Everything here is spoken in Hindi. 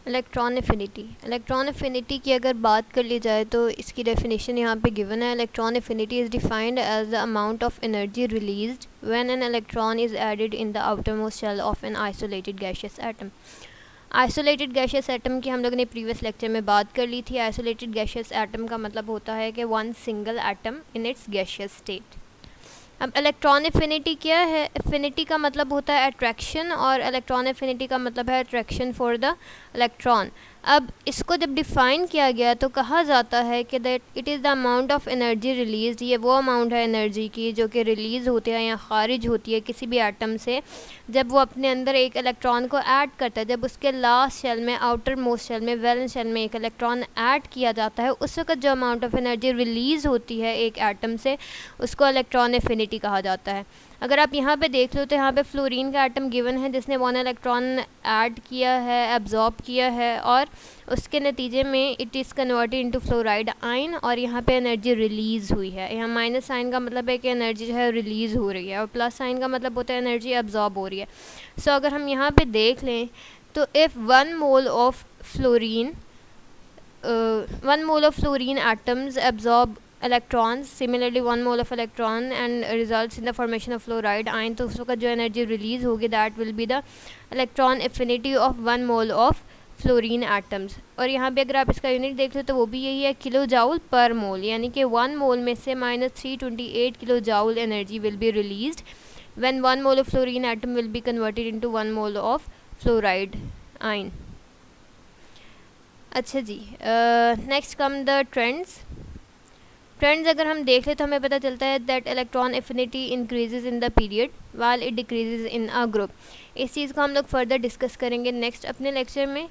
इलेक्ट्रॉन एफिनिटी की अगर बात कर ली जाए तो इसकी डेफिनेशन यहाँ पे गिवन है। Electron affinity is defined as the amount of energy released when an electron is added in the outer most shell of an isolated gaseous atom. Isolated gaseous atom की हम लोगों ने प्रीवियस लेक्चर में बात कर ली थी। आइसोलेटेड गैशियस एटम का मतलब होता है कि one single atom in its gaseous state. अब इलेक्ट्रॉन एफिनिटी क्या है? एफिनिटी का मतलब होता है अट्रैक्शन, और इलेक्ट्रॉन एफिनिटी का मतलब है अट्रैक्शन फॉर द इलेक्ट्रॉन। अब इसको जब डिफ़ाइन किया गया तो कहा जाता है कि that it is the amount of energy release. ये वो अमाउंट है एनर्जी की जो कि रिलीज़ होती है या खारिज होती है किसी भी एटम से जब वो अपने अंदर एक इलेक्ट्रॉन को ऐड करता है। जब उसके लास्ट शेल में, आउटर मोस्ट शेल में, वैलेंस शेल में एक इलेक्ट्रॉन ऐड किया जाता है, उस वक्त जो अमाउंट ऑफ एनर्जी रिलीज़ होती है एक एटम से, उसको इलेक्ट्रॉन एफिनिटी कहा जाता है। अगर आप यहाँ पे देख लो तो यहाँ पे फ्लोरीन का एटम गिवन है जिसने 1 इलेक्ट्रॉन ऐड किया है, एब्जॉर्ब किया है, और उसके नतीजे में it is converted into fluoride ion, और यहाँ पे एनर्जी रिलीज़ हुई है। यहाँ माइनस साइन का मतलब है कि एनर्जी जो है रिलीज़ हो रही है, और प्लस साइन का मतलब होता है एनर्जी एब्जॉर्ब हो रही है। सो अगर हम यहाँ पे देख लें तो if 1 mole of fluorine 1 mole of fluorine atoms absorb electrons, similarly 1 mole of electron and results in the formation of fluoride ion, तो उसका जो एनर्जी रिलीज़ होगी that will be the electron affinity of 1 mole of fluorine atoms. और यहाँ पे अगर आप इसका यूनिट देख लो तो वो भी यही है, किलो जाउल पर मोल, यानी कि 1 मोल में से -328 kilo joule energy will be released when 1 mole of fluorine atom will be converted into 1 mole of fluoride ion. अच्छा जी, नेक्स्ट कम द ट्रेंड्स अगर हम देख ले तो हमें पता चलता है that electron affinity increases in the period while it decreases in a group. इस चीज़ को हम लोग फर्दर डिस्कस करेंगे नेक्स्ट अपने लेक्चर में।